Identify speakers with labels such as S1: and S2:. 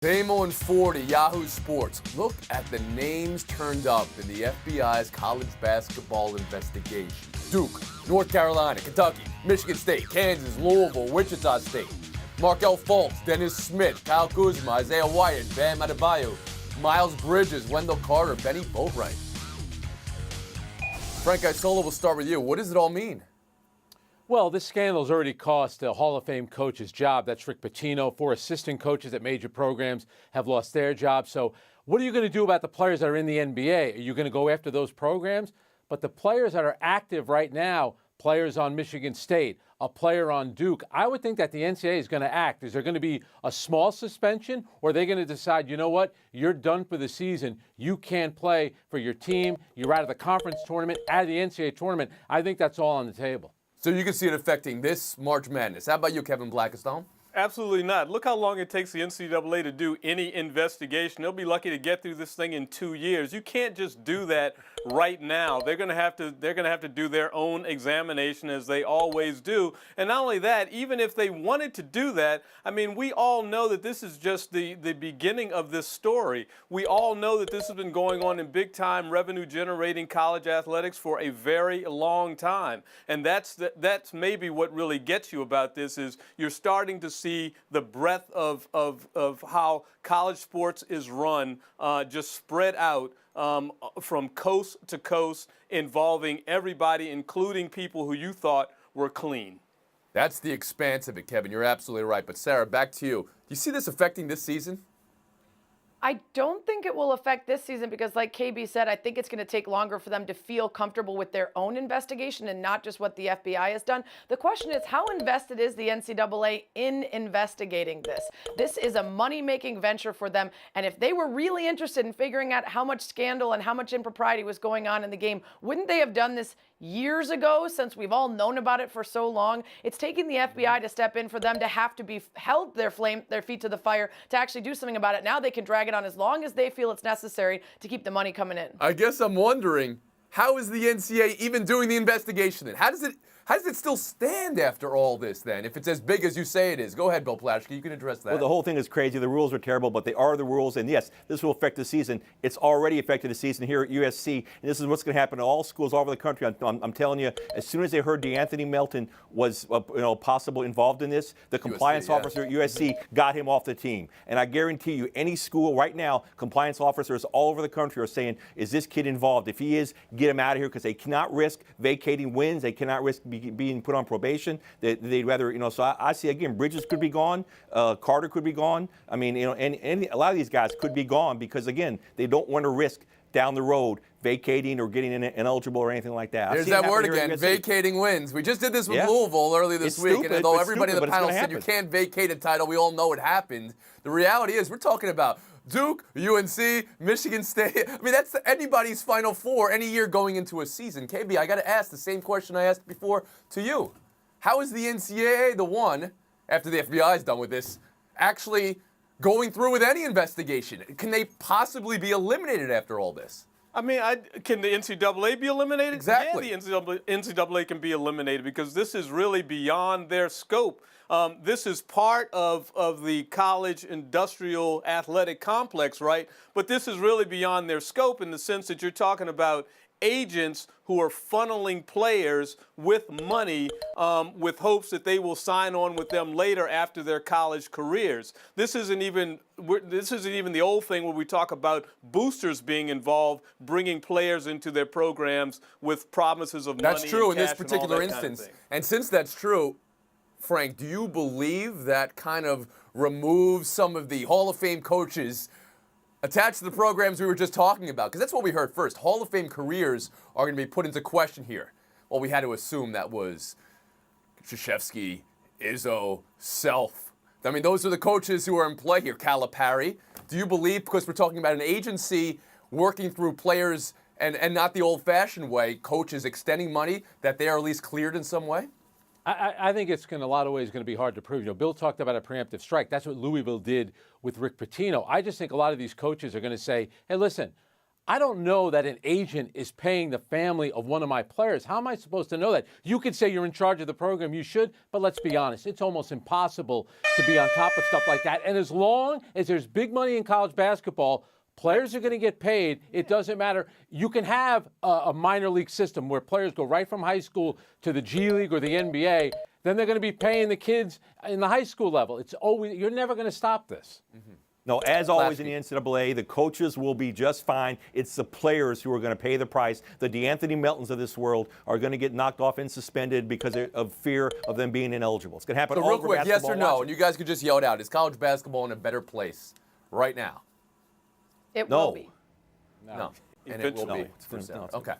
S1: Famo and 40, Yahoo Sports. Look at the names turned up in the FBI's college basketball investigation. Duke, North Carolina, Kentucky, Michigan State, Kansas, Louisville, Wichita State. Markel Fultz, Dennis Smith, Kyle Kuzma, Isaiah Wyatt, Bam Adebayo, Miles Bridges, Wendell Carter, Benny Boatwright. Frank Isola, we'll start with you. What does it all mean?
S2: Well, this scandal's already cost a Hall of Fame coach his job. That's Rick Pitino. 4 assistant coaches at major programs have lost their jobs. So what are you going to do about the players that are in the NBA? Are you going to go after those programs? But the players that are active right now, players on Michigan State, a player on Duke, I would think that the NCAA is going to act. Is there going to be a small suspension, or are they going to decide, you know what, you're done for the season. You can't play for your team. You're out of the conference tournament, out of the NCAA tournament. I think that's all on the table.
S1: So you can see it affecting this March Madness. How about you, Kevin Blackistone?
S3: Absolutely not. Look how long it takes the NCAA to do any investigation. They'll be lucky to get through this thing in 2 years. You can't just do that right now. They're going to have to do their own examination, as they always do. And not only that, even if they wanted to do that, I mean, we all know that this is just the beginning of this story. We all know that this has been going on in big-time revenue-generating college athletics for a very long time. And that's maybe what really gets you about this, is you're starting to see the breadth of how college sports is run just spread out from coast to coast, involving everybody, including people who you thought were clean.
S1: That's the expanse of it, Kevin. You're absolutely right. But Sarah, back to you. Do you see this affecting this season?
S4: I don't think it will affect this season because, like KB said, I think it's going to take longer for them to feel comfortable with their own investigation and not just what the FBI has done. The question is, how invested is the NCAA in investigating this? This is a money-making venture for them, and if they were really interested in figuring out how much scandal and how much impropriety was going on in the game, wouldn't they have done this years ago, since we've all known about it for so long? It's taking the FBI to step in for them to have to be held their feet to the fire to actually do something about it. Now they can drag it on as long as they feel it's necessary to keep the money coming in.
S1: I guess I'm wondering, how is the NCAA even doing the investigation then? How does it still stand after all this then, if it's as big as you say it is? Go ahead, Bill Plaschke. You can address that.
S5: Well, the whole thing is crazy. The rules are terrible, but they are the rules. And yes, this will affect the season. It's already affected the season here at USC. And this is what's going to happen to all schools all over the country. I'm telling you, as soon as they heard DeAnthony Melton was possible involved in this, the compliance officer at USC got him off the team. And I guarantee you, any school right now, compliance officers all over the country are saying, is this kid involved? If he is, get him out of here, because they cannot risk vacating wins. They cannot risk being put on probation. They'd rather, so I see, again, Bridges could be gone, Carter could be gone. I mean, and a lot of these guys could be gone because, again, they don't want to risk down the road vacating or getting ineligible or anything like that.
S1: There's that word again, vacating wins. We just did this with Louisville earlier this week, and although everybody in the panel said you can't vacate a title, we all know it happened. The reality is we're talking about Duke, UNC, Michigan State. I mean, that's anybody's Final Four any year going into a season. KB, I got to ask the same question I asked before to you. How is the NCAA the one, after the FBI is done with this, actually going through with any investigation? Can they possibly be eliminated after all this?
S3: I mean, can the NCAA be eliminated?
S1: Exactly.
S3: Yeah, the NCAA can be eliminated because this is really beyond their scope. This is part of the college industrial athletic complex, right? But this is really beyond their scope in the sense that you're talking about agents who are funneling players with money with hopes that they will sign on with them later after their college careers. This isn't even the old thing where we talk about boosters being involved, bringing players into their programs with promises of money.
S1: That's true in this
S3: cash
S1: particular
S3: and all that
S1: instance.
S3: kind of thing.
S1: And since that's true, Frank, do you believe that kind of removes some of the Hall of Fame coaches attached to the programs we were just talking about? Because that's what we heard first. Hall of Fame careers are going to be put into question here. Well, we had to assume that was Krzyzewski, Izzo, Self. I mean, those are the coaches who are in play here. Calipari. Do you believe, because we're talking about an agency working through players and not the old-fashioned way, coaches extending money, that they are at least cleared in some way?
S2: I think it's in a lot of ways going to be hard to prove. Bill talked about a preemptive strike. That's what Louisville did with Rick Pitino. I just think a lot of these coaches are going to say, hey, listen, I don't know that an agent is paying the family of one of my players. How am I supposed to know that? You could say you're in charge of the program, you should, but let's be honest, it's almost impossible to be on top of stuff like that. And as long as there's big money in college basketball, players are going to get paid. It doesn't matter. You can have a minor league system where players go right from high school to the G League or the NBA. Then they're going to be paying the kids in the high school level. It's always, you're never going to stop this.
S1: Mm-hmm.
S5: No, as always in the NCAA, the coaches will be just fine. It's the players who are going to pay the price. The DeAnthony Meltons of this world are going to get knocked off and suspended because of fear of them being ineligible. It's going to happen
S1: So
S5: all
S1: real
S5: over
S1: quick, yes
S5: basketball.
S1: or no,
S5: Watch
S1: and you guys could just yell it out. Is college basketball in a better place right now?
S4: It
S5: No.
S4: will be.
S1: No. And it will
S3: Eventually.
S1: be.
S5: No, it's-
S1: Okay.